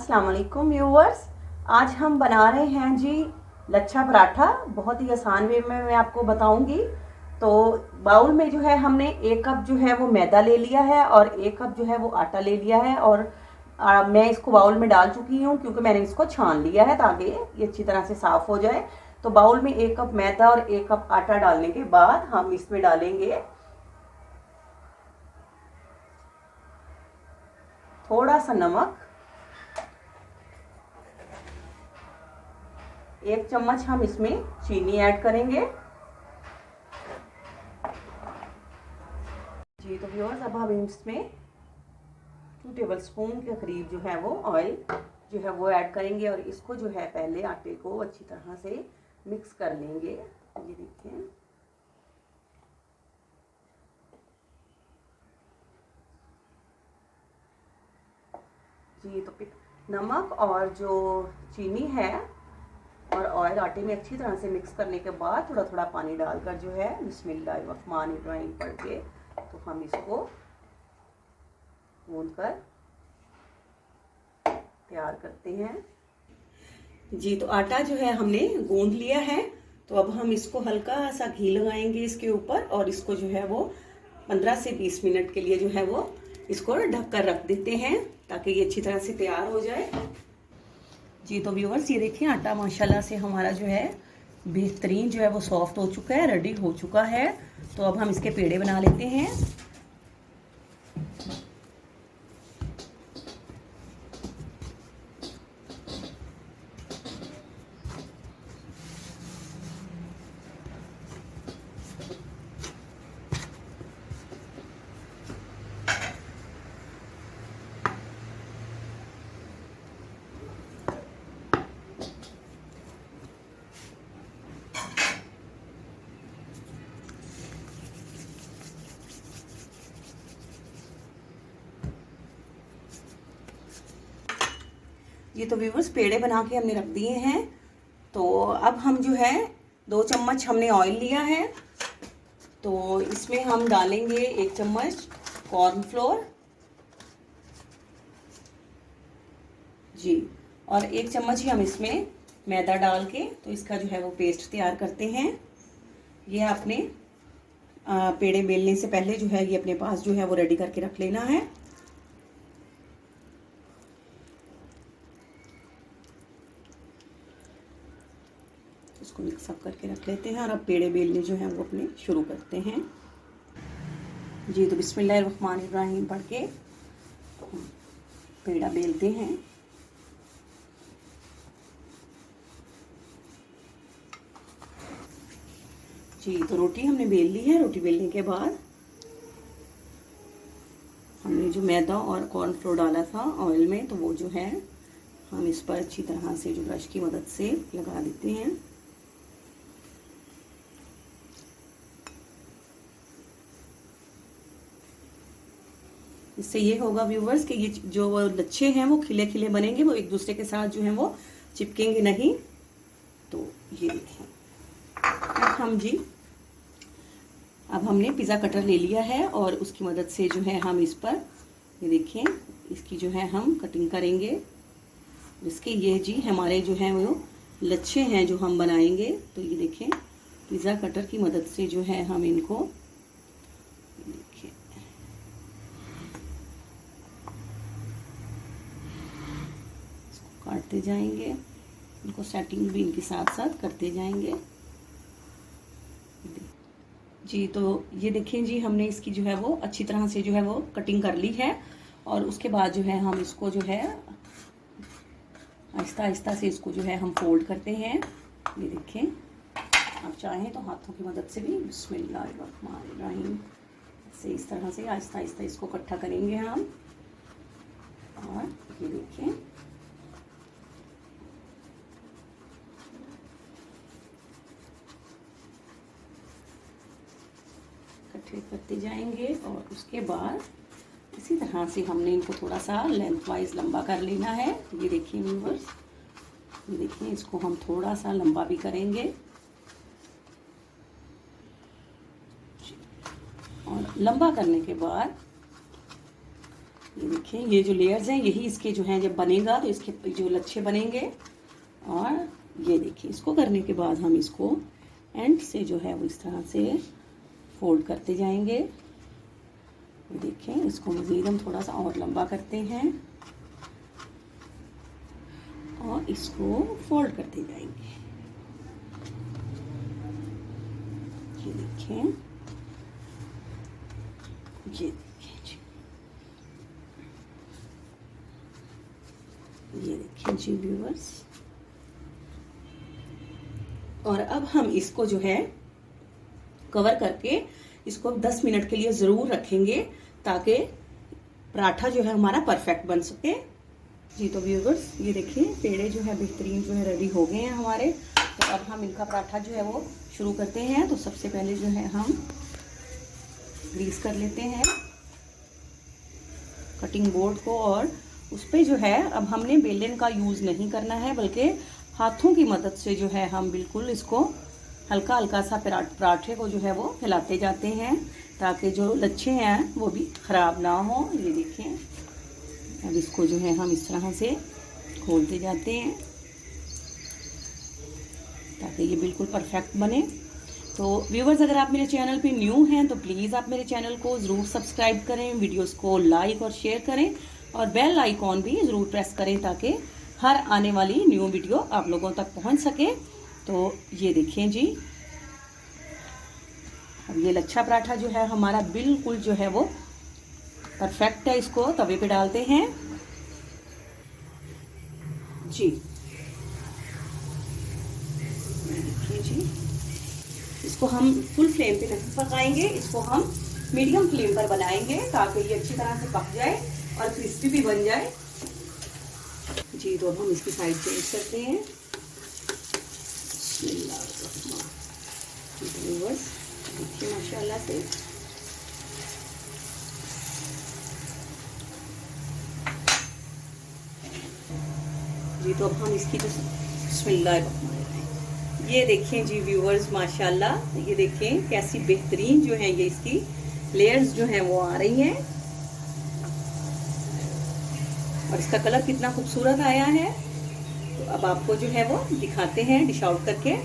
अस्सलाम वालेकुम व्यूअर्स। आज हम बना रहे हैं जी लच्छा पराठा। बहुत ही आसान वे में मैं आपको बताऊंगी। तो बाउल में जो है हमने 1 कप जो है वो मैदा ले लिया है और 1 कप जो है वो आटा ले लिया है। और मैं इसको बाउल में डाल चुकी हूँ क्योंकि मैंने इसको छान लिया है ताकि ये अच्छी तरह से साफ़ हो जाए। तो बाउल में 1 कप मैदा और 1 कप आटा डालने के बाद हम इसमें डालेंगे थोड़ा सा नमक, 1 चम्मच हम इसमें चीनी ऐड करेंगे जी। तो व्यूअर्स अब हम इसमें 2 टेबलस्पून के करीब जो है वो ऑयल जो है वो ऐड करेंगे और इसको जो है पहले आटे को अच्छी तरह से मिक्स कर लेंगे। ये देखिए जी। तो नमक और जो चीनी है और ऑयल आटे में अच्छी तरह से मिक्स करने के बाद थोड़ा थोड़ा पानी डालकर जो है बिस्मिल्लाहिर्रहमानिर्रहीम पढ़ के तो हम इसको गूंद कर तैयार करते हैं जी। तो आटा जो है हमने गूंद लिया है। तो अब हम इसको हल्का सा घी लगाएंगे इसके ऊपर और इसको जो है वो 15 से 20 मिनट के लिए जो है वो इसको ढक कर रख देते हैं ताकि ये अच्छी तरह से तैयार हो जाए जी। तो व्यूअर्स ये देखिए आटा माशाल्लाह से हमारा जो है बेहतरीन जो है वो सॉफ्ट हो चुका है, रेडी हो चुका है। तो अब हम इसके पेड़े बना लेते हैं। ये तो व्यूअर्स पेड़े बना के हमने रख दिए हैं। तो अब हम जो है 2 चम्मच हमने ऑयल लिया है। तो इसमें हम डालेंगे 1 चम्मच कॉर्नफ्लोर जी और 1 चम्मच ही हम इसमें मैदा डाल के तो इसका जो है वो पेस्ट तैयार करते हैं। ये आपने पेड़े बेलने से पहले जो है ये अपने पास जो है वो रेडी करके रख लेना है। इसको मिक्स अप करके रख लेते हैं और अब पेड़े बेलने जो है वो अपने शुरू करते हैं जी। तो बिस्मिल्लाहिर्रहमानिर्रहीम पढ़ के पेड़ा बेलते हैं जी। तो रोटी हमने बेल ली है। रोटी बेलने के बाद हमने जो मैदा और कॉर्नफ्लोर डाला था ऑयल में तो वो जो है हम इस पर अच्छी तरह से जो ब्रश की मदद से लगा देते हैं। इससे ये होगा व्यूवर्स कि ये जो लच्छे हैं वो खिले खिले बनेंगे, वो एक दूसरे के साथ जो है वो चिपकेंगे नहीं। तो ये देखिए अब हमने पिज़्ज़ा कटर ले लिया है और उसकी मदद से जो है हम इस पर ये देखें इसकी जो है हम कटिंग करेंगे। इसके ये जी हमारे जो है वो लच्छे हैं जो हम बनाएंगे। तो ये देखें पिज़्ज़ा कटर की मदद से जो है हम इनको देखिए इसको काटते जाएंगे, इनको सेटिंग भी इनके साथ साथ करते जाएंगे जी। तो ये देखें जी हमने इसकी जो है वो अच्छी तरह से जो है वो कटिंग कर ली है और उसके बाद जो है हम इसको जो है आहिस्ता आहिस्ता से इसको जो है हम फोल्ड करते हैं। ये देखें आप चाहें तो हाथों की मदद से भी बिस्मिल्लाहिर्रहमानिर्रहीम से इस तरह से आहिस्ता आहिस्ता इसको इकट्ठा करेंगे हम। और ये देखें इकट्ठे करते जाएंगे और उसके बाद इसी तरह से हमने इनको थोड़ा सा लेंथ वाइज लंबा कर लेना है। ये देखिए व्यूअर्स ये देखिए इसको हम थोड़ा सा लंबा भी करेंगे और लंबा करने के बाद ये देखें, ये जो लेयर्स हैं यही इसके जो हैं, जब बनेगा तो इसके जो लच्छे बनेंगे। और ये देखिए, इसको करने के बाद हम इसको एंड से जो है वो इस तरह से फोल्ड करते जाएंगे। ये देखें, इसको मज़ीद हम थोड़ा सा और लंबा करते हैं और इसको फोल्ड करते जाएंगे। ये देखें, ये देखें ये देखें जी व्यूअर्स। और अब हम इसको जो है कवर करके इसको 10 मिनट के लिए ज़रूर रखेंगे ताकि पराठा जो है हमारा परफेक्ट बन सके। जी तो व्यूअर्स, ये देखिए पेड़े जो है बेहतरीन जो है रेडी हो गए हैं हमारे। तो अब हम इनका पराठा जो है वो शुरू करते हैं। तो सबसे पहले जो है हम ग्रीस कर लेते हैं कटिंग बोर्ड को, और उस पर जो है अब हमने बेलन का यूज़ नहीं करना है, बल्कि हाथों की मदद से जो है हम बिल्कुल इसको हल्का हल्का सा पराठे को जो है वो फैलाते जाते हैं ताकि जो लच्छे हैं वो भी ख़राब ना हो। ये देखें, अब इसको जो है हम इस तरह से खोलते जाते हैं ताकि ये बिल्कुल परफेक्ट बने। तो व्यूवर्स, अगर आप मेरे चैनल पे न्यू हैं तो प्लीज़ आप मेरे चैनल को ज़रूर सब्सक्राइब करें, वीडियोस को लाइक और शेयर करें और बेल आइकॉन भी ज़रूर प्रेस करें ताकि हर आने वाली न्यू वीडियो आप लोगों तक पहुंच सके। तो ये देखें जी, अब ये लच्छा पराठा जो है हमारा बिल्कुल जो है वो परफेक्ट है। इसको तवे पे डालते हैं जी। देखिए जी, इसको हम फुल फ्लेम पे नहीं पकाएंगे, इसको हम मीडियम फ्लेम पर बनाएंगे ताकि ये अच्छी तरह से पक जाए और क्रिस्पी भी बन जाए जी। तो अब हम इसकी साइड चेंज करते हैं। देखिए माशाल्लाह से जी। तो अब हम इसकी ये देखें जी व्यूअर्स, माशाल्लाह ये देखें कैसी बेहतरीन जो है ये इसकी लेयर्स जो हैं वो आ रही हैं और इसका कलर कितना खूबसूरत आया है। तो अब आपको जो है वो दिखाते हैं डिश आउट करके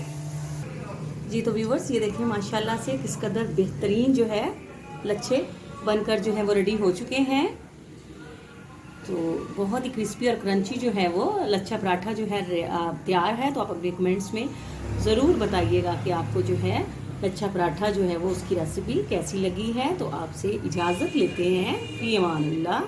जी। तो व्यूवर्स, ये देखिए माशाल्लाह से किस कदर बेहतरीन जो है लच्छे बनकर जो है वो रेडी हो चुके हैं। तो बहुत ही क्रिस्पी और क्रंची जो है वो लच्छा पराठा जो है तैयार है। तो आप अपने कमेंट्स में ज़रूर बताइएगा कि आपको जो है लच्छा पराठा जो है वो उसकी रेसिपी कैसी लगी है। तो आपसे इजाज़त लेते हैं, फी अमान अल्लाह।